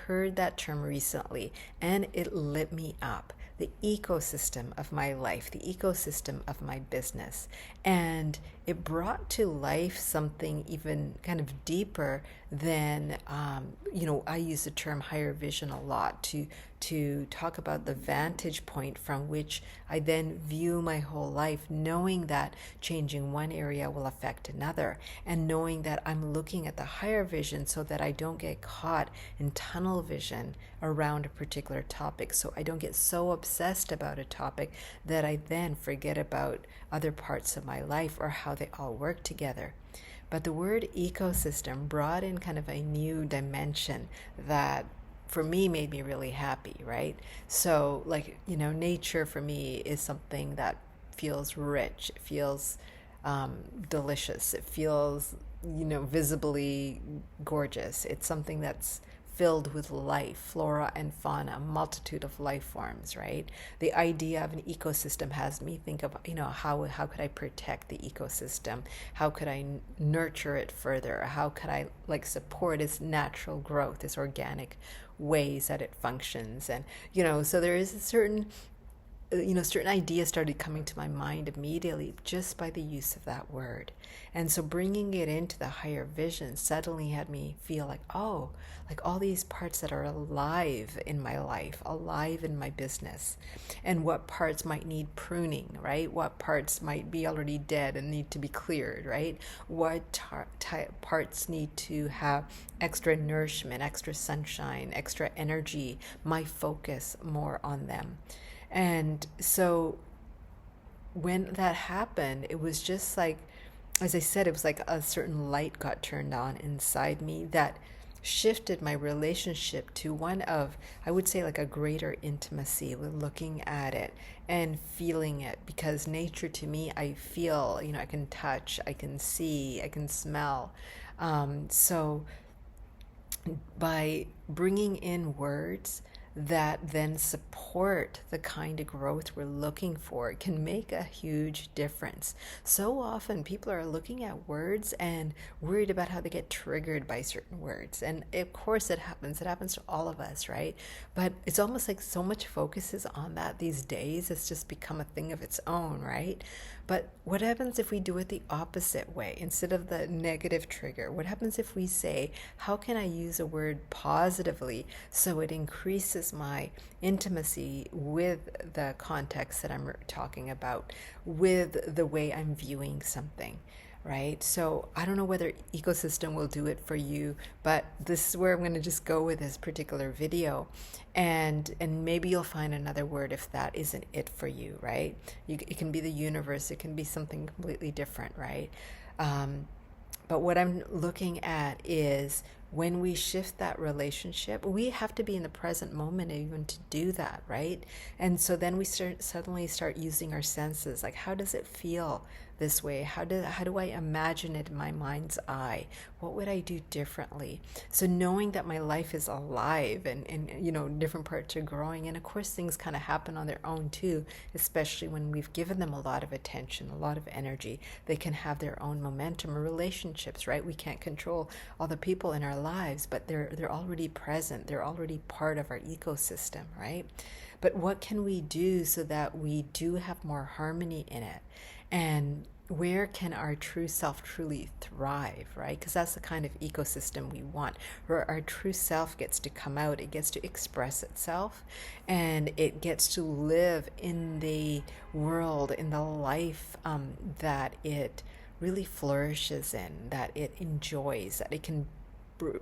heard that term recently and it lit me up. The ecosystem of my life, the ecosystem of my business. And it brought to life something even kind of deeper than, I use the term higher vision a lot to talk about the vantage point from which I then view my whole life, knowing that changing one area will affect another, and knowing that I'm looking at the higher vision so that I don't get caught in tunnel vision around a particular topic. So I don't get so obsessed about a topic that I then forget about other parts of my life or how they all work together. But the word ecosystem brought in kind of a new dimension that for me made me really happy, right? So nature for me is something that feels rich, it feels delicious, it feels, visibly gorgeous. It's something that's filled with life, flora and fauna, a multitude of life forms, right? The idea of an ecosystem has me think of, how could I protect the ecosystem? How could I nurture it further? How could I support its natural growth, its organic ways that it functions? And, so there is a certain ideas started coming to my mind immediately just by the use of that word. And so bringing it into the higher vision suddenly had me feel like, oh, like all these parts that are alive in my life, alive in my business, and what parts might need pruning, right? What parts might be already dead and need to be cleared, right? What parts need to have extra nourishment, extra sunshine, extra energy, my focus more on them. And so when that happened, it was just like, as I said, it was like a certain light got turned on inside me that shifted my relationship to one of, I would say, like a greater intimacy with looking at it and feeling it. Because nature to me, I feel, I can touch, I can see, I can smell. So by bringing in words that then support the kind of growth we're looking for, it can make a huge difference. So often people are looking at words and worried about how they get triggered by certain words. And of course it happens to all of us, right? But it's almost like so much focus is on that these days. It's just become a thing of its own, right? But what happens if we do it the opposite way? Instead of the negative trigger, what happens if we say, how can I use a word positively so it increases my intimacy with the context that I'm talking about, with the way I'm viewing something, right? So I don't know whether ecosystem will do it for you, but this is where I'm going to just go with this particular video, and maybe you'll find another word if that isn't it for you, right? It can be the universe, it can be something completely different, right? But what I'm looking at is when we shift that relationship, we have to be in the present moment even to do that, right? And so then we suddenly start using our senses. Like, how does it feel this way? How do I imagine it in my mind's eye? What would I do differently? So knowing that my life is alive and different parts are growing. And of course, things kind of happen on their own too, especially when we've given them a lot of attention, a lot of energy. They can have their own momentum or relationships, right? We can't control all the people in our lives, but they're already present. They're already part of our ecosystem, right? But what can we do so that we do have more harmony in it? And where can our true self truly thrive, right? Because that's the kind of ecosystem we want, where our true self gets to come out, it gets to express itself, and it gets to live in the world, in the life that it really flourishes in, that it enjoys, that it can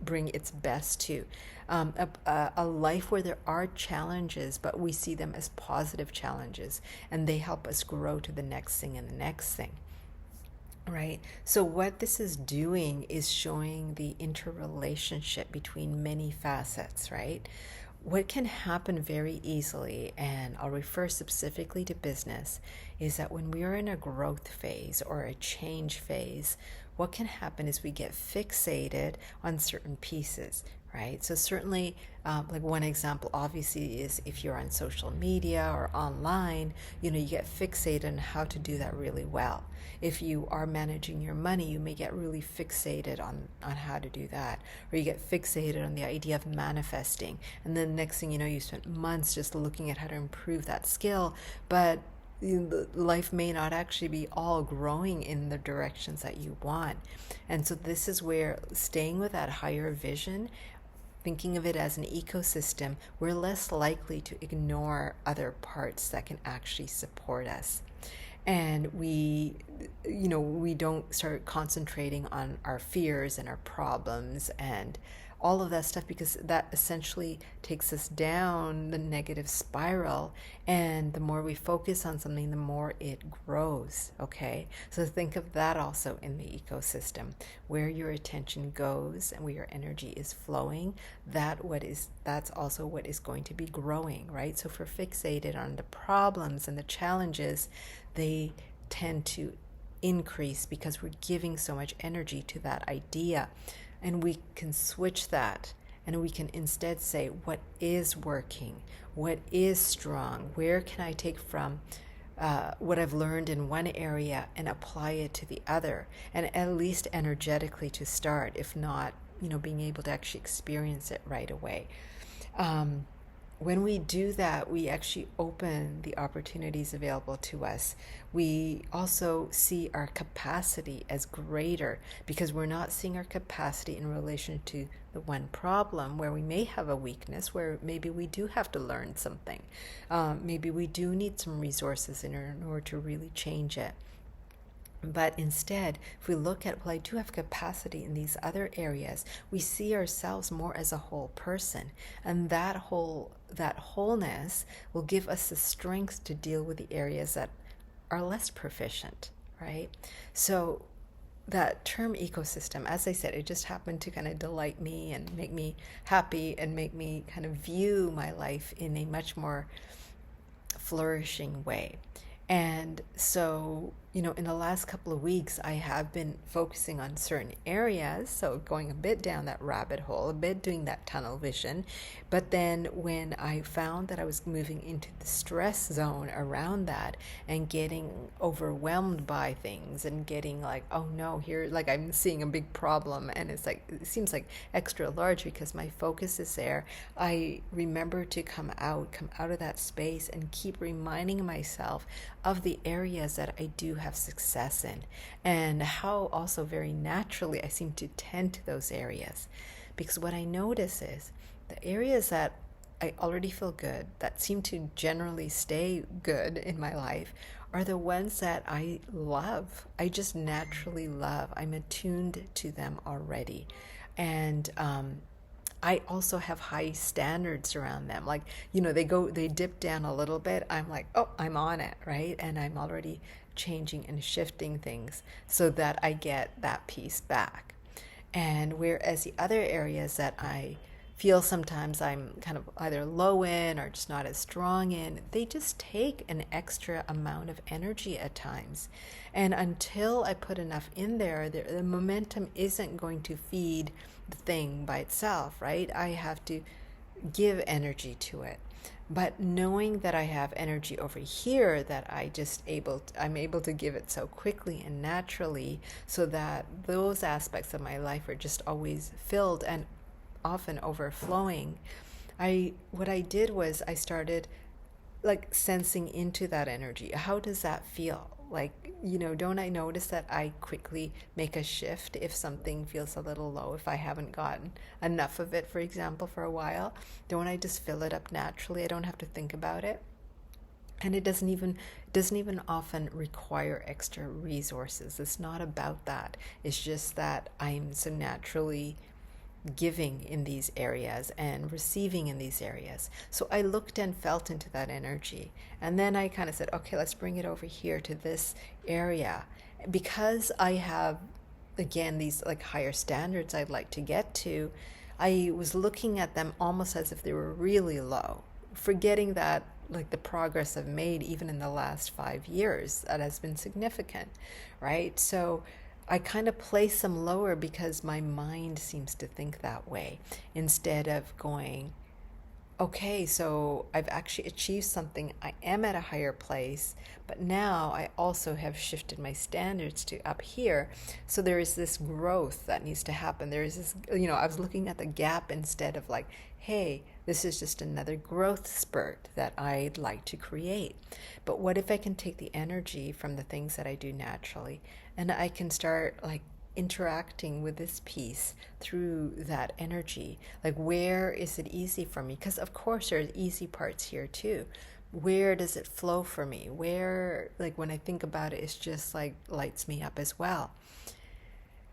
bring its best to. A life where there are challenges, but we see them as positive challenges, and they help us grow to the next thing and the next thing. Right? So what this is doing is showing the interrelationship between many facets, right? What can happen very easily, and I'll refer specifically to business, is that when we are in a growth phase or a change phase, what can happen is we get fixated on certain pieces. right? So certainly, like one example obviously is if you're on social media or online, you get fixated on how to do that really well. If you are managing your money, you may get really fixated on how to do that, or you get fixated on the idea of manifesting, and then next thing you know, you spent months just looking at how to improve that skill, but life may not actually be all growing in the directions that you want. And so this is where staying with that higher vision, thinking of it as an ecosystem, we're less likely to ignore other parts that can actually support us. And we don't start concentrating on our fears and our problems and all of that stuff, because that essentially takes us down the negative spiral. And the more we focus on something, the more it grows. Okay, so think of that also in the ecosystem. Where your attention goes and where your energy is flowing, that's also what is going to be growing, right? So if we're fixated on the problems and the challenges, they tend to increase because we're giving so much energy to that idea. And we can switch that, and we can instead say, what is working? What is strong? Where can I take from what I've learned in one area and apply it to the other? And at least energetically to start, if not, being able to actually experience it right away. When we do that, we actually open the opportunities available to us. We also see our capacity as greater, because we're not seeing our capacity in relation to the one problem where we may have a weakness, where maybe we do have to learn something. Maybe we do need some resources in order to really change it. But instead, if we look at, well, I do have capacity in these other areas, we see ourselves more as a whole person. And that wholeness will give us the strength to deal with the areas that are less proficient, right? So that term ecosystem, as I said, it just happened to kind of delight me and make me happy and make me kind of view my life in a much more flourishing way. And so, in the last couple of weeks, I have been focusing on certain areas. So going a bit down that rabbit hole, a bit doing that tunnel vision. But then when I found that I was moving into the stress zone around that and getting overwhelmed by things and getting like, oh no, here, like I'm seeing a big problem, and it's like, it seems like extra large because my focus is there. I remember to come out of that space and keep reminding myself of the areas that I do have success in, and how also very naturally I seem to tend to those areas. Because what I notice is the areas that I already feel good, that seem to generally stay good in my life, are the ones that I love. I just naturally love. I'm attuned to them already. And I also have high standards around them. Like, they dip down a little bit. I'm like, oh, I'm on it, right? And I'm already changing and shifting things so that I get that piece back. And whereas the other areas that I feel sometimes I'm kind of either low in or just not as strong in, they just take an extra amount of energy at times. And until I put enough in there, the momentum isn't going to feed the thing by itself, right? I have to give energy to it. But knowing that I have energy over here that I'm able to give it so quickly and naturally, so that those aspects of my life are just always filled and often overflowing. What I did was I started like sensing into that energy. How does that feel? Like, don't I notice that I quickly make a shift if something feels a little low, if I haven't gotten enough of it, for example, for a while? Don't I just fill it up naturally? I don't have to think about it. And it doesn't even often require extra resources. It's not about that. It's just that I'm so naturally giving in these areas and receiving in these areas. So I looked and felt into that energy. And then I kind of said, okay, let's bring it over here to this area. Because I have, again, these like higher standards I'd like to get to, I was looking at them almost as if they were really low, forgetting that like the progress I've made even in the last 5 years, that has been significant, right? So I kind of place them lower because my mind seems to think that way instead of going, okay, so I've actually achieved something. I am at a higher place, but now I also have shifted my standards to up here. So there is this growth that needs to happen. There is this, I was looking at the gap instead of like, hey, this is just another growth spurt that I'd like to create. But what if I can take the energy from the things that I do naturally and I can start like interacting with this piece through that energy? Like, where is it easy for me? Because of course there's easy parts here too. Where does it flow for me? Where, like, when I think about it, it's just like lights me up as well.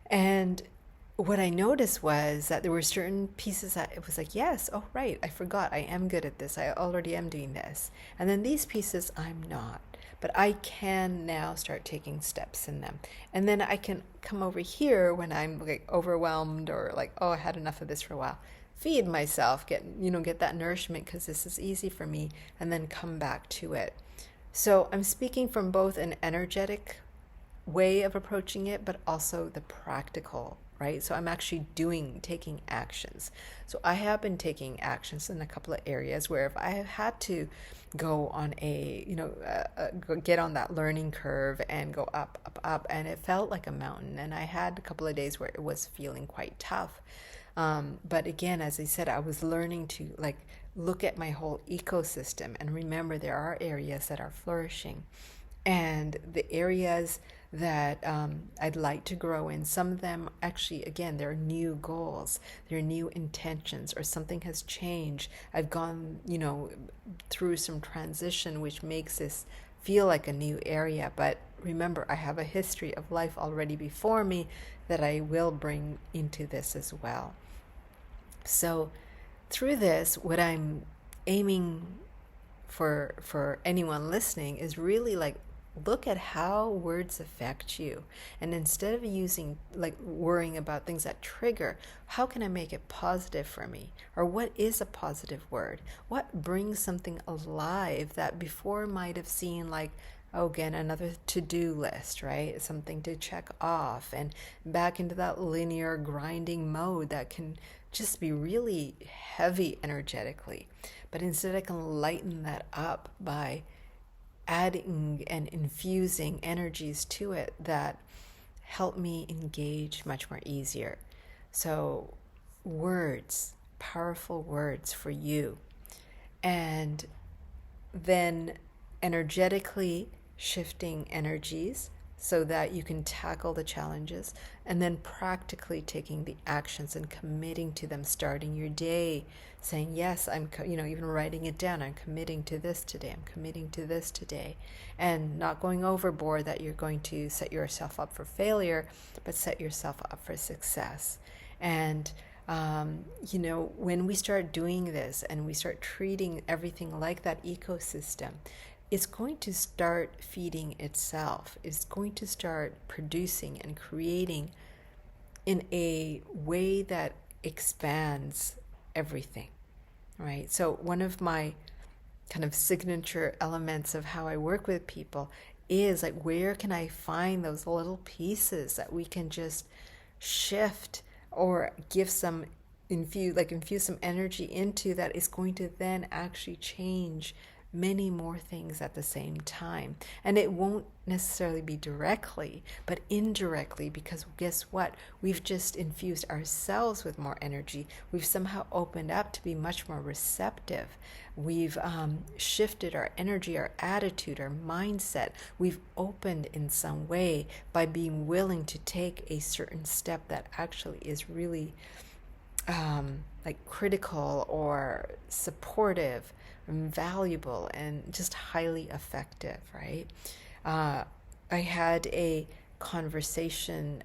And what I noticed was that there were certain pieces that it was like, yes, oh, right, I forgot, I am good at this. I already am doing this. And then these pieces, I'm not. But I can now start taking steps in them. And then I can come over here when I'm like overwhelmed or like, oh, I had enough of this for a while. Feed myself, get that nourishment because this is easy for me, and then come back to it. So I'm speaking from both an energetic way of approaching it, but also the practical, right? So I'm actually taking actions. So I have been taking actions in a couple of areas where if I have had to go on get on that learning curve and go up, up, up, and it felt like a mountain. And I had a couple of days where it was feeling quite tough. But again, as I said, I was learning to like look at my whole ecosystem and remember there are areas that are flourishing. And the areas that I'd like to grow in, some of them actually, again, there are new goals, there are new intentions, or something has changed. I've gone, through some transition, which makes this feel like a new area. But remember, I have a history of life already before me that I will bring into this as well. So through this, what I'm aiming for anyone listening is really like, look at how words affect you. And instead of worrying about things that trigger, how can I make it positive for me? Or what is a positive word? What brings something alive that before might have seemed like, oh, again, another to-do list, right? Something to check off, and back into that linear grinding mode that can just be really heavy energetically. But instead I can lighten that up by adding and infusing energies to it that help me engage much more easier. So words, powerful words for you. And then energetically shifting energies so that you can tackle the challenges, and then practically taking the actions and committing to them, starting your day saying, yes, I'm, even writing it down, I'm committing to this today, I'm committing to this today, and not going overboard that you're going to set yourself up for failure, but set yourself up for success. And when we start doing this and we start treating everything like that ecosystem, it's going to start feeding itself. It's going to start producing and creating in a way that expands everything, right? So one of my kind of signature elements of how I work with people is like, where can I find those little pieces that we can just shift or give some infuse some energy into that is going to then actually change many more things at the same time. And it won't necessarily be directly, but indirectly, because guess what? We've just infused ourselves with more energy. We've somehow opened up to be much more receptive. We've shifted our energy, our attitude, our mindset. We've opened in some way by being willing to take a certain step that actually is really critical or supportive and valuable and just highly effective, right? I had a conversation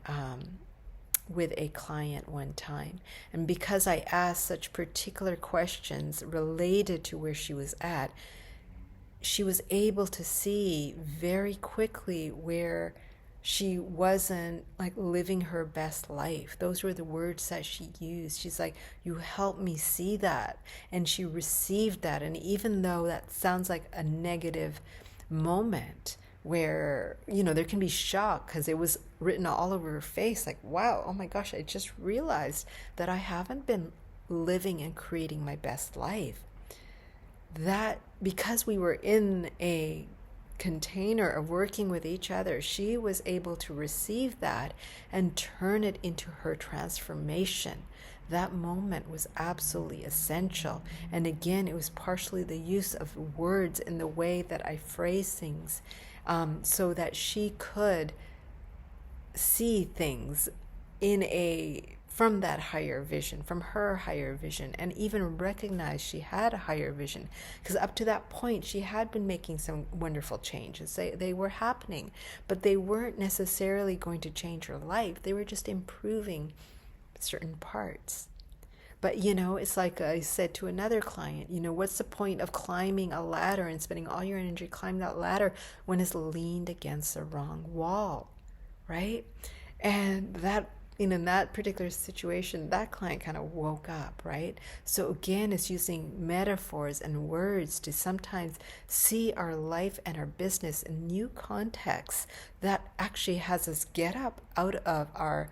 with a client one time, and because I asked such particular questions related to where she was at, she was able to see very quickly where she wasn't living her best life. Those were the words that she used. She's like, you helped me see that. And she received that. And even though that sounds like a negative moment, where, there can be shock because it was written all over her face like, wow, oh my gosh, I just realized that I haven't been living and creating my best life. That because we were in a container of working with each other, she was able to receive that and turn it into her transformation. That moment was absolutely essential. And again, it was partially the use of words in the way that I phrase things, so that she could see things in a from that higher vision, from her higher vision, and even recognize she had a higher vision. Because up to that point, she had been making some wonderful changes. They were happening, but they weren't necessarily going to change her life. They were just improving certain parts. But, it's like I said to another client, what's the point of climbing a ladder and spending all your energy climbing that ladder when it's leaned against the wrong wall, right? And that, in that particular situation, that client kind of woke up, right? So again, it's using metaphors and words to sometimes see our life and our business in new contexts that actually has us get up out of our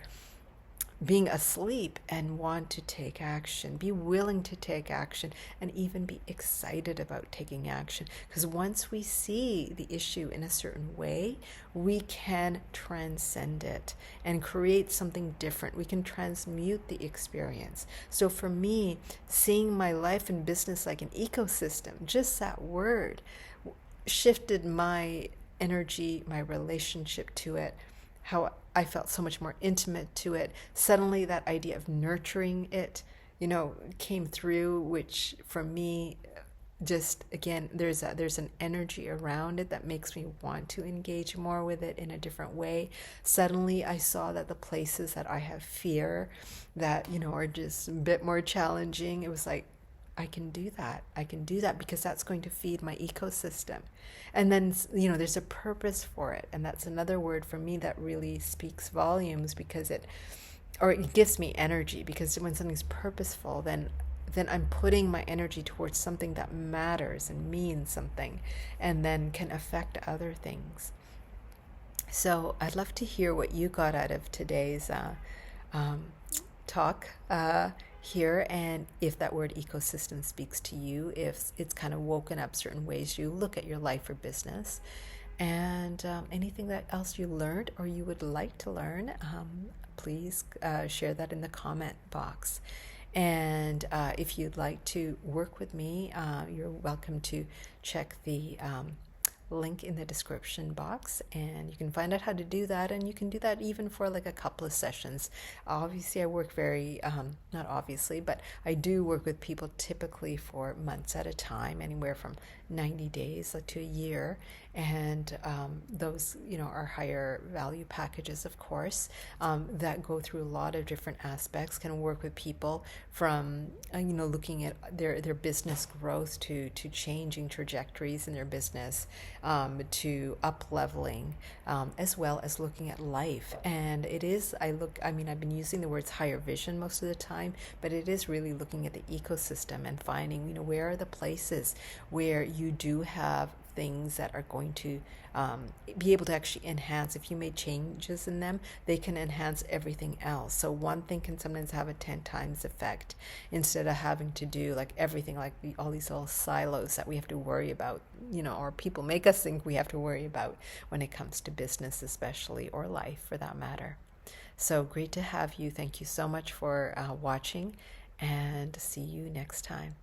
being asleep and want to take action, be willing to take action, and even be excited about taking action. Because once we see the issue in a certain way, we can transcend it and create something different. We can transmute the experience. So for me, seeing my life and business like an ecosystem, just that word shifted my energy, my relationship to it, how I felt so much more intimate to it. Suddenly that idea of nurturing it, came through, which for me, just again, there's an energy around it that makes me want to engage more with it in a different way. Suddenly I saw that the places that I have fear that, are just a bit more challenging, it was like, I can do that. I can do that because that's going to feed my ecosystem. And then, there's a purpose for it. And that's another word for me that really speaks volumes because it gives me energy, because when something's purposeful, then I'm putting my energy towards something that matters and means something and then can affect other things. So I'd love to hear what you got out of today's talk here, and if that word ecosystem speaks to you, if it's kind of woken up certain ways you look at your life or business, and anything that else you learned or you would like to learn, please share that in the comment box. And if you'd like to work with me, you're welcome to check the link in the description box, and you can find out how to do that. And you can do that even for like a couple of sessions. Obviously I work very not obviously, but I do work with people typically for months at a time, anywhere from 90 days to a year, and those are higher value packages, of course, that go through a lot of different aspects. Can work with people from looking at their business growth to changing trajectories in their business, to up leveling, as well as looking at life. And it is, I've been using the words higher vision most of the time, but it is really looking at the ecosystem and finding where are the places where you do have things that are going to be able to actually enhance. If you made changes in them, they can enhance everything else. So one thing can sometimes have a 10 times effect, instead of having to do like everything, like all these little silos that we have to worry about, or people make us think we have to worry about when it comes to business especially, or life for that matter. So great to have you. Thank you so much for watching, and see you next time.